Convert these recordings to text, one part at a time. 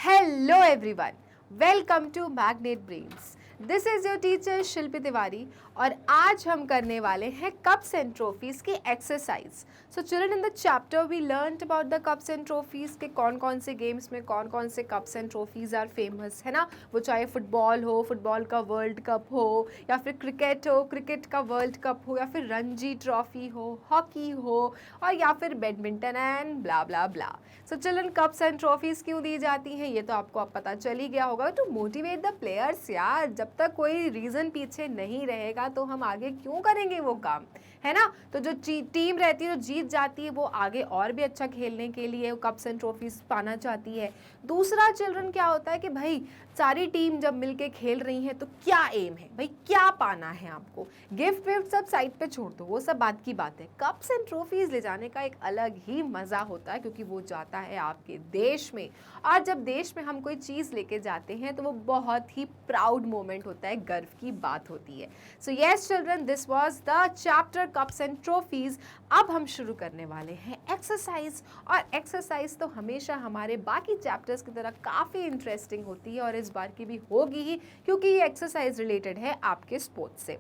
Hello everyone, welcome to Magnet Brains. This is your teacher शिल्पी तिवारी और आज हम करने वाले हैं कप्स एंड ट्रॉफीज की exercise. So children, in the chapter we learned about the cups and trophies के कौन कौन से गेम्स में कौन कौन से cups and trophies are famous, है ना. वो चाहे फुटबॉल हो, फुटबॉल का वर्ल्ड कप हो, या फिर क्रिकेट हो, क्रिकेट का वर्ल्ड कप हो, या फिर रणजी ट्रॉफी हो, हॉकी हो, और या फिर badminton and blah blah blah. So children, cups and trophies क्यों दी जाती हैं ये तो आपको अब पता चल ही गया होगा. टू मोटिवेट द प्लेयर्स यार. जब तक कोई रीज़न पीछे नहीं रहेगा तो हम आगे क्यों करेंगे वो काम, है ना. तो जो टीम रहती है, जो जीत जाती है, वो आगे और भी अच्छा खेलने के लिए कप्स एंड ट्रॉफीज पाना चाहती है. दूसरा चिल्ड्रन क्या होता है कि भाई सारी टीम जब मिलके खेल रही है तो क्या एम है भाई, क्या पाना है आपको. गिफ्ट विफ्ट सब साइड पे छोड़ दो, वो सब बात की बात है. कप्स एंड ट्रॉफीज ले जाने का एक अलग ही मज़ा होता है क्योंकि वो जाता है आपके देश में. और जब देश में हम कोई चीज़ लेके जाते हैं तो वो बहुत ही प्राउड मोमेंट होता है, गर्व की बात होती है. So yes children, this was the chapter cups and trophies. अब हम शुरू करने वाले हैं एक्सरसाइज. और एक्सरसाइज तो हमेशा हमारे बाकी चैप्टर्स की तरह काफ़ी इंटरेस्टिंग होती है और इस बार की भी होगी ही क्योंकि ये एक्सरसाइज रिलेटेड है आपके स्पोर्ट्स से.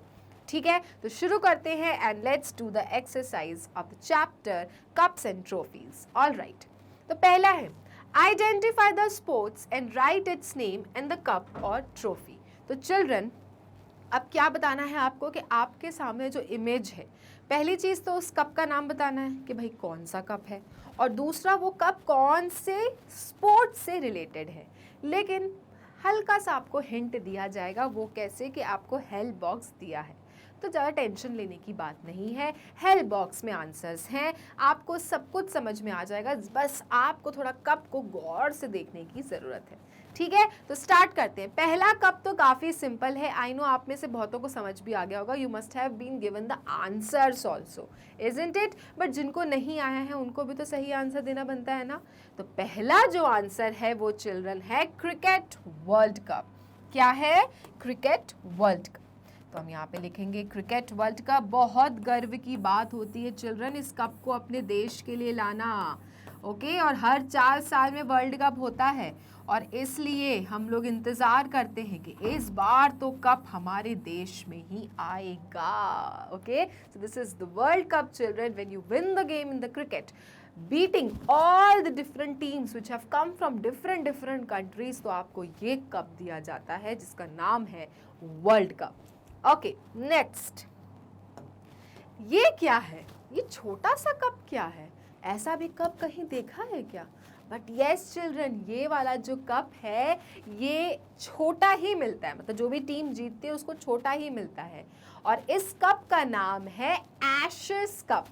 ठीक है, तो शुरू करते हैं and let's do the exercise of the chapter cups and trophies. All right, तो पहला है identify the sports and right it's name and the cup और ट्रॉफी. तो चिल्ड्रन, अब क्या बताना है आपको कि आपके सामने जो इमेज है, पहली चीज़ तो उस कप का नाम बताना है कि भाई कौन सा कप है, और दूसरा वो कप कौन से स्पोर्ट्स से रिलेटेड है. लेकिन हल्का सा आपको हिंट दिया जाएगा. वो कैसे कि आपको हेल्प बॉक्स दिया है, तो ज़्यादा टेंशन लेने की बात नहीं है. हेल्प बॉक्स में आंसर्स हैं, आपको सब कुछ समझ में आ जाएगा. बस आपको थोड़ा कप को गौर से देखने की ज़रूरत है. ठीक है, तो स्टार्ट करते हैं. पहला कप तो काफ़ी सिंपल है. आई नो आप में से बहुतों को समझ भी आ गया होगा. You must have been given the answers also, isn't it. But जिनको नहीं आया है उनको भी तो सही आंसर देना बनता है ना. तो पहला जो आंसर है वो चिल्ड्रन है क्रिकेट वर्ल्ड कप. क्या है? Cricket world cup. तो हम यहाँ पे लिखेंगे क्रिकेट वर्ल्ड कप. बहुत गर्व की बात होती है चिल्ड्रन इस कप को अपने देश के लिए लाना. ओके, और हर 4 साल में वर्ल्ड कप होता है और इसलिए हम लोग इंतज़ार करते हैं कि इस बार तो कप हमारे देश में ही आएगा. Okay, so this is the world cup children when you win the game in the cricket, beating all the different teams which have come from different countries. तो आपको ये कप दिया जाता है जिसका नाम है वर्ल्ड कप. Okay, next. ये क्या है? ये छोटा सा कप क्या है? ऐसा भी कप कहीं देखा है क्या? बट येस चिल्ड्रन, ये वाला जो कप है ये छोटा ही मिलता है. मतलब जो भी टीम जीतती है उसको छोटा ही मिलता है. और इस कप का नाम है ashes cup.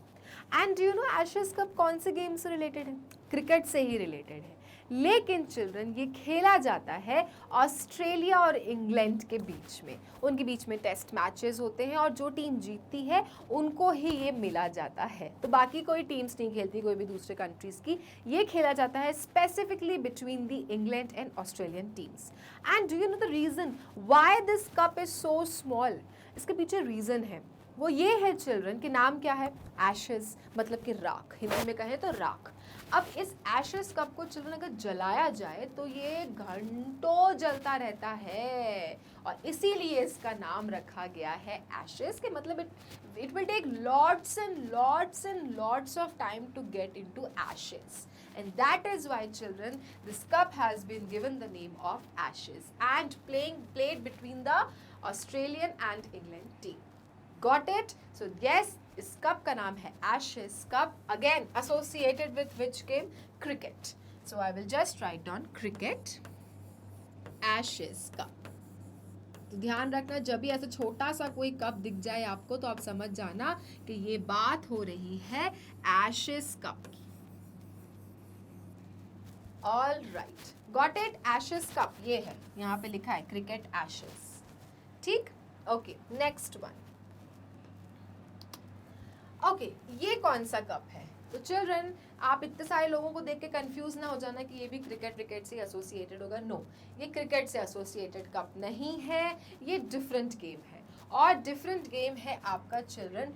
And you know ashes cup कौन से गेम से रिलेटेड है? क्रिकेट से ही रिलेटेड है. लेकिन चिल्ड्रन ये खेला जाता है ऑस्ट्रेलिया और इंग्लैंड के बीच में. उनके बीच में टेस्ट मैचेस होते हैं और जो टीम जीतती है उनको ही ये मिला जाता है. तो बाकी कोई टीम्स नहीं खेलती, कोई भी दूसरे कंट्रीज़ की. ये खेला जाता है specifically between the England and Australian teams. And do you know the reason why this cup is so small? इसके पीछे रीज़न है. वो ये है चिल्ड्रन कि नाम क्या है? एशेस, मतलब कि राख. हिंदी में कहें तो राख. अब इस एशेस कप को चिल्ड्रन अगर जलाया जाए तो ये घंटों जलता रहता है और इसीलिए इसका नाम रखा गया है एशेस. के मतलब it will take lots and lots of time to get into ashes. And that is why children this cup has been given the name of ashes and played between the Australian and England team. Got it? So yes, इस cup का नाम है Ashes Cup. Again associated with which game? Cricket. So I will just write down cricket Ashes Cup. तो ध्यान रखना, जब भी ऐसा छोटा सा कोई कप दिख जाए आपको तो आप समझ जाना कि ये बात हो रही है Ashes Cup की. All right, got it? Ashes Cup ये है, यहाँ पे लिखा है Cricket Ashes. ठीक? Okay, next one. ओके, ये कौन सा कप है? तो चिल्ड्रन आप इतने सारे लोगों को देख के कंफ्यूज ना हो जाना कि ये भी क्रिकेट से एसोसिएटेड होगा. नो, ये क्रिकेट से एसोसिएटेड कप नहीं है, ये डिफरेंट गेम है. और डिफरेंट गेम है आपका चिल्ड्रन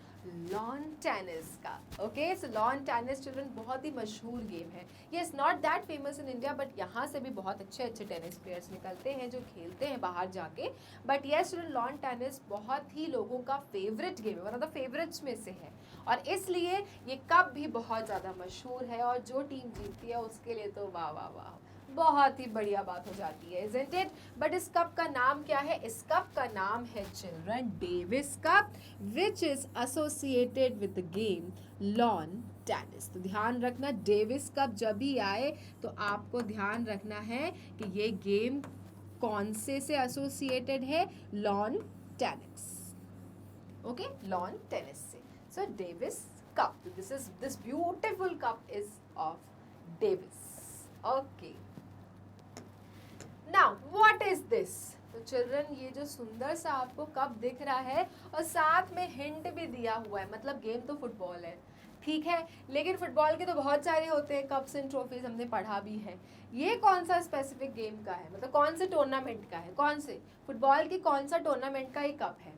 लॉन टेनिस का। ओके, सो लॉन टेनिस चिल्ड्रन बहुत ही मशहूर गेम है। Yes, not that famous in India, but यहाँ से भी बहुत अच्छे अच्छे टेनिस प्लेयर्स निकलते हैं जो खेलते हैं बाहर जाके। But yes children, lawn tennis बहुत ही लोगों का फेवरेट गेम है, वन ऑफ द फेवरेट्स में से है, और इसलिए ये कप भी बहुत ज़्यादा मशहूर है। और जो टीम जीतती है उसके लिए तो वाह वाह वाह, बहुत ही बढ़िया बात हो जाती है, isn't it? बट इस कप का नाम क्या है? इस कप का नाम है children Davis cup, which is associated with the game lawn tennis. तो ध्यान रखना, डेविस कप जब भी आए तो आपको ध्यान रखना है कि ये गेम कौन से एसोसिएटेड है? Lawn tennis. Okay, lawn tennis से। So Davis Cup, this beautiful cup is of Davis. Okay, now what is this? तो चिल्ड्रन, ये जो सुंदर सा आपको कप दिख रहा है और साथ में हिंट भी दिया हुआ है, मतलब गेम तो फुटबॉल है, ठीक है, लेकिन फुटबॉल के तो बहुत सारे होते हैं कप्स एंड ट्रॉफीज, हमने पढ़ा भी है। ये कौन सा स्पेसिफिक गेम का है, मतलब कौन से टूर्नामेंट का है? कौन से फुटबॉल की कौन सा टूर्नामेंट का ये कप है?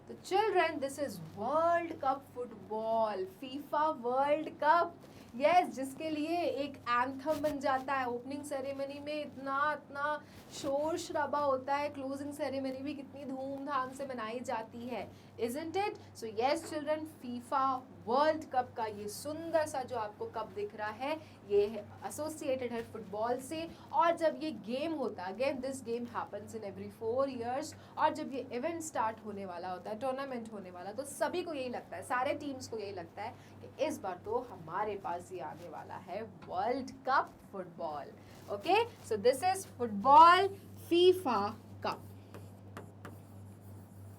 तो children, this is world cup football, FIFA world cup. Yes, जिसके लिए एक एंथम बन जाता है। ओपनिंग सेरेमनी में इतना शोर शराबा होता है, क्लोजिंग सेरेमनी भी कितनी धूमधाम से मनाई जाती है, isn't it? So yes children, FIFA world cup का ये सुंदर सा जो आपको कप दिख रहा है, ये एसोसिएटेड है फुटबॉल से। और जब ये गेम होता है, again this game happens in every 4 years, और जब ये इवेंट स्टार्ट होने वाला होता है, टूर्नामेंट होने वाला, तो सभी को यही लगता है, सारे टीम्स को यही लगता है कि इस बार तो हमारे पास ये आने वाला है world cup football. Okay, so this is football FIFA cup.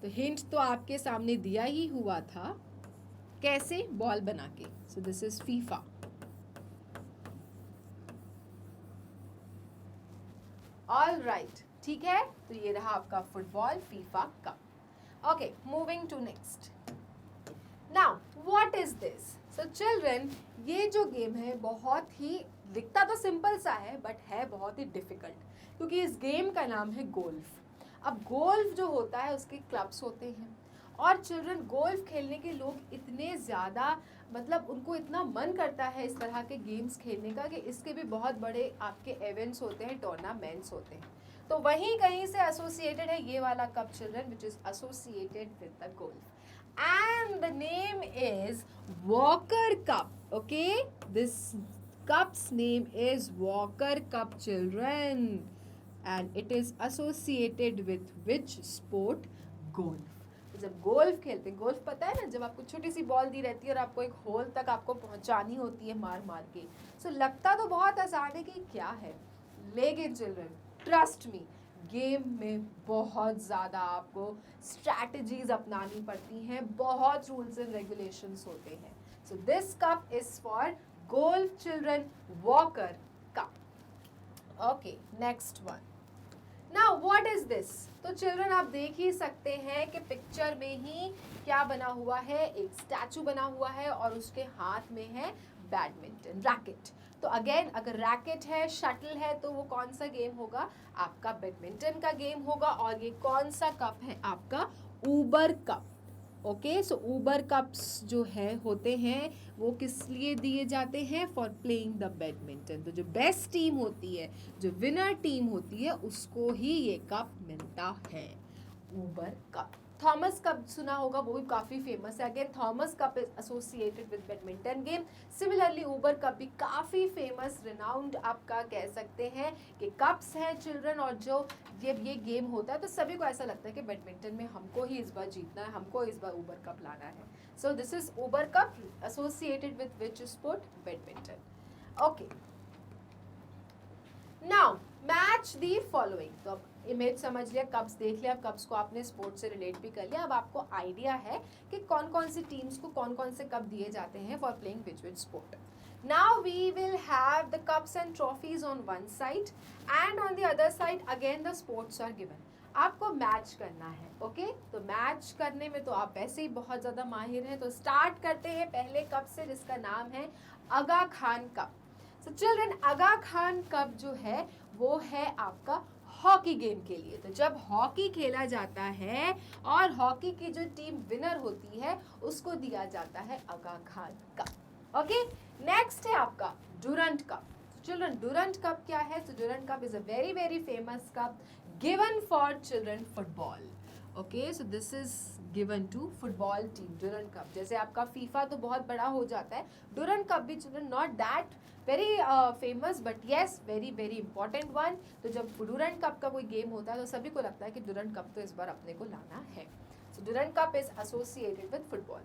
तो हिंट तो आपके सामने दिया ही हुआ था, कैसे? बॉल बना के। So this is FIFA. All right, ठीक है, तो ये रहा आपका football FIFA cup. Okay, moving to next. Now what is this? So children, ये जो गेम है बहुत ही, दिखता तो सिंपल सा है बट है बहुत ही डिफिकल्ट, क्योंकि इस गेम का नाम है गोल्फ। अब गोल्फ जो होता है उसके क्लब्स होते हैं, और चिल्ड्रन गोल्फ खेलने के लोग इतने ज़्यादा, मतलब उनको इतना मन करता है इस तरह के गेम्स खेलने का कि इसके भी बहुत बड़े आपके इवेंट्स होते हैं, टूर्नामेंट्स होते हैं। तो वहीं कहीं से एसोसिएटेड है ये वाला cup children, which is associated with the golf, and the name is Walker Cup. Okay, this cup's name is Walker Cup children, and it is associated with which sport? Golf. जब golf खेलते हैं, golf पता है ना, जब आपको छोटी सी ball दी रहती है और आपको एक होल तक आपको पहुंचानी होती है मार मार के, सो लगता तो बहुत आसान है कि क्या है, लेकिन चिल्ड्रन ट्रस्ट मी, गेम में बहुत ज़्यादा आपको स्ट्रैटेजीज अपनानी पड़ती हैं, बहुत रूल्स एंड रेगुलेशंस होते हैं। So this cup is for golf children, walker cup. Okay, next one. Now what is this? तो चिल्ड्रन, आप देख ही सकते हैं कि पिक्चर में ही क्या बना हुआ है, एक स्टैचू बना हुआ है और उसके हाथ में है बैडमिंटन रैकेट। तो अगेन, अगर रैकेट है, शटल है, तो वो कौन सा गेम होगा? आपका बैडमिंटन का गेम होगा। और ये कौन सा कप है? आपका ऊबर कप। ओके, सो ऊबर कप्स जो है होते हैं वो किस लिए दिए जाते हैं? For playing the badminton. तो जो बेस्ट टीम होती है, जो विनर टीम होती है, उसको ही ये कप मिलता है, ऊबर कप। थॉमस कप सुना होगा, वो भी काफ़ी फेमस है। Again Thomas Cup is associated with badminton game. Similarly Uber cup भी काफ़ी फेमस, रिनाउंड आपका कह सकते हैं कि कप्स हैं चिल्ड्रन। और जो ये गेम होता है तो सभी को ऐसा लगता है कि बैडमिंटन में हमको ही इस बार जीतना है, हमको इस बार ऊबर कप लाना है। सो this is Uber cup associated with which sport? Badminton. Okay, now match the following. तो अब इमेज समझ लिया, कप्स देख लिया, कप्स को आपने स्पोर्ट्स से रिलेट भी कर लिया। अब आपको आइडिया है कि कौन कौन सी टीम्स को कौन कौन से कप दिए जाते हैं for playing which sport. Now we will have the cups and trophies on one side and on the other side again the sports are given. आपको मैच करना है। ओके, तो मैच करने में तो आप वैसे ही बहुत ज़्यादा माहिर हैं। तो स्टार्ट करते हैं पहले कप से, जिसका नाम है Aga Khan cup. So children, आगा खान कप जो है वो है आपका हॉकी गेम के लिए। तो जब हॉकी खेला जाता है और हॉकी की जो टीम विनर होती है उसको दिया जाता है Aga Khan cup. Okay, next है आपका Durand cup. Children, Durand cup क्या है? तो Durand cup is a very very famous cup given for children football. Okay, so this is given to football team Durand cup. जैसे आपका फीफा तो बहुत बड़ा हो जाता है, डुरंट कप भी children not that very famous but yes very very important one. तो जब डुरंट कप का कोई गेम होता है तो सभी को लगता है कि डुरंट कप तो इस बार अपने को लाना है। So Durand cup is associated with football.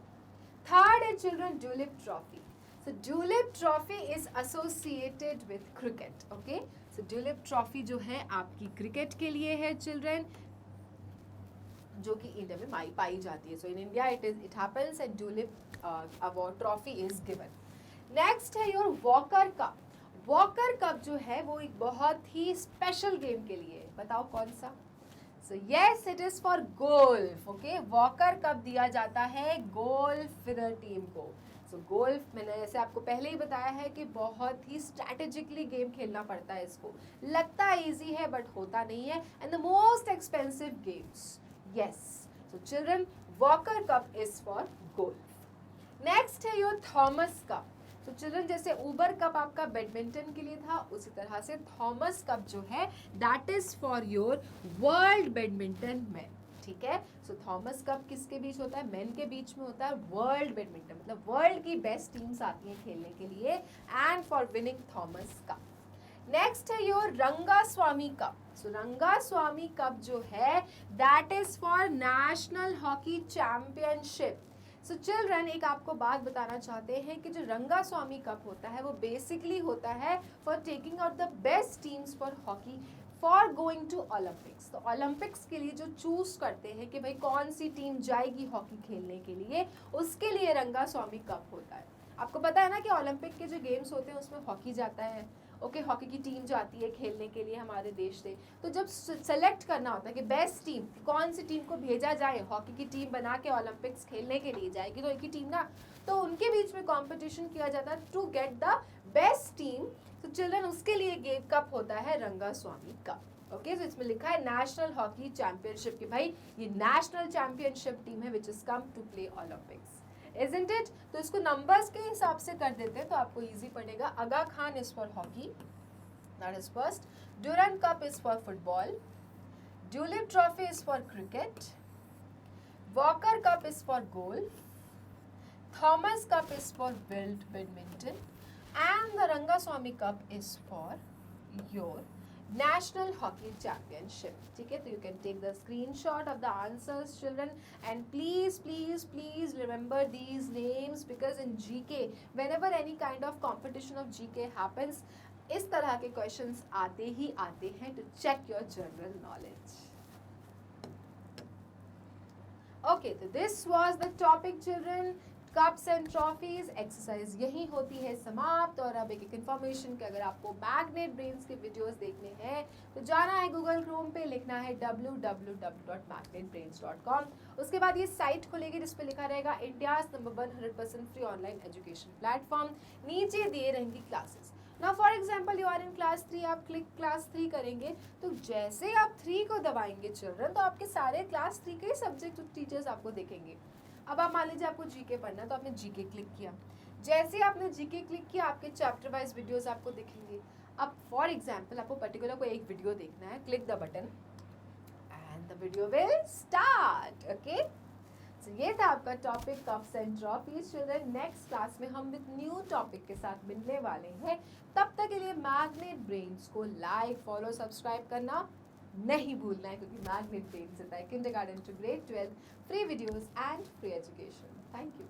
Third है children Duleep Trophy. So Dulip Trophy is associated with cricket. Okay, so Dulip Trophy जो है आपकी क्रिकेट के लिए है चिल्ड्रन, जो कि इंडिया में पाई जाती है। So in India it happens and Dulip award trophy is given. Next है your Walker Cup. Walker Cup जो है वो एक बहुत ही स्पेशल गेम के लिए है, बताओ कौन सा? So yes, it is for golf. Okay, walker cup दिया जाता है गोल्फ विनर टीम को। सो गोल्फ मैंने जैसे आपको पहले ही बताया है कि बहुत ही स्ट्रैटेजिकली गेम खेलना पड़ता है। इसको लगता इजी है बट होता नहीं है, and the most expensive games. Yes, so children walker Cup is for golf. Next है योर थॉमस कप। तो चिल्ड्रन जैसे ऊबर कप आपका बैडमिंटन के लिए था, उसी तरह से थॉमस कप जो है that is for your world badminton man. ठीक है, सो थॉमस कप किसके बीच होता है? मेन के बीच में होता है। वर्ल्ड बैडमिंटन मतलब वर्ल्ड की बेस्ट टीम्स आती हैं खेलने के लिए, and for winning Thomas Cup. Next है your Rangaswamy Cup. So Rangaswamy Cup जो है that is for national hockey championship. So children एक आपको बात बताना चाहते हैं कि जो रंगास्वामी कप होता है वो बेसिकली होता है for taking out the best teams for hockey for going to Olympics. तो ओलंपिक्स के लिए जो चूज करते हैं कि भाई कौन सी टीम जाएगी हॉकी खेलने के लिए, उसके लिए रंगास्वामी कप होता है। आपको पता है ना कि ओलंपिक के जो गेम्स होते हैं उसमें हॉकी जाता है। ओके, हॉकी की टीम जाती है खेलने के लिए हमारे देश से। तो जब सेलेक्ट करना होता है कि बेस्ट टीम कौन सी टीम को भेजा जाए, हॉकी की टीम बना के ओलंपिक्स खेलने के लिए जाएगी तो एक ही टीम ना, तो उनके बीच में कंपटीशन किया जाता है to get the best team. तो चिल्ड्रन उसके लिए गेम कप होता है रंगास्वामी कप। ओके, तो इसमें लिखा है नेशनल हॉकी चैंपियनशिप कि भाई ये नेशनल चैंपियनशिप टीम है which is come to play Olympics, isn't it? तो इसको नंबर्स के हिसाब से कर देते हैं तो आपको इजी पड़ेगा। Aga Khan is for hockey, that is first. Durand cup is for football. Duleep Trophy is for cricket. Walker Cup is for golf. Thomas Cup is for world badminton, and the Rangaswamy Cup is for your National Hockey Championship. ठीक है, तो you can take the screenshot of the answers children, and please please please remember these names because in GK whenever any kind of competition of GK happens, इस तरह के questions आते ही आते हैं to check your general knowledge. Okay, so this was the topic children. Cups and trophies exercise यही होती है समाप्त। और अब एक इन्फॉर्मेशन कि अगर आपको मैग्नेट ब्रेन्स के वीडियोस देखने हैं तो जाना है गूगल क्रोम पे, लिखना है www.magnetbrains.com। उसके बाद ये साइट खुलेगी जिस पे लिखा रहेगा India's number 1 100% free online education platform. नीचे दिए रहेंगी classes. Now for example you are in class 3, आप क्लिक क्लास 3 करेंगे तो जैसे आप 3 को दबाएंगे चिल्ड्रन तो आपके सारे क्लास 3 के सब्जेक्ट टीचर्स आपको देखेंगे। अब आप मान लीजिए आपको जीके पढ़ना है तो आपने जीके क्लिक किया, जैसे ही आपने जीके क्लिक किया आपके चैप्टर वाइज वीडियोस आपको दिखेंगे। अब फॉर एग्जांपल आपको पर्टिकुलर कोई एक वीडियो देखना है, click the button and the video will start. Okay, so ये था आपका topic cups and trophies children. Next class में हम विद न्यू टॉपिक के साथ मिलने वाले हैं। तब तक के लिए मैग्नेट ब्रेन्स को लाइक फॉलो सब्सक्राइब करना नहीं भूलना है क्योंकि मैग्नेट ब्रेन्स देता है kindergarten to grade 12 free videos and free education. Thank you.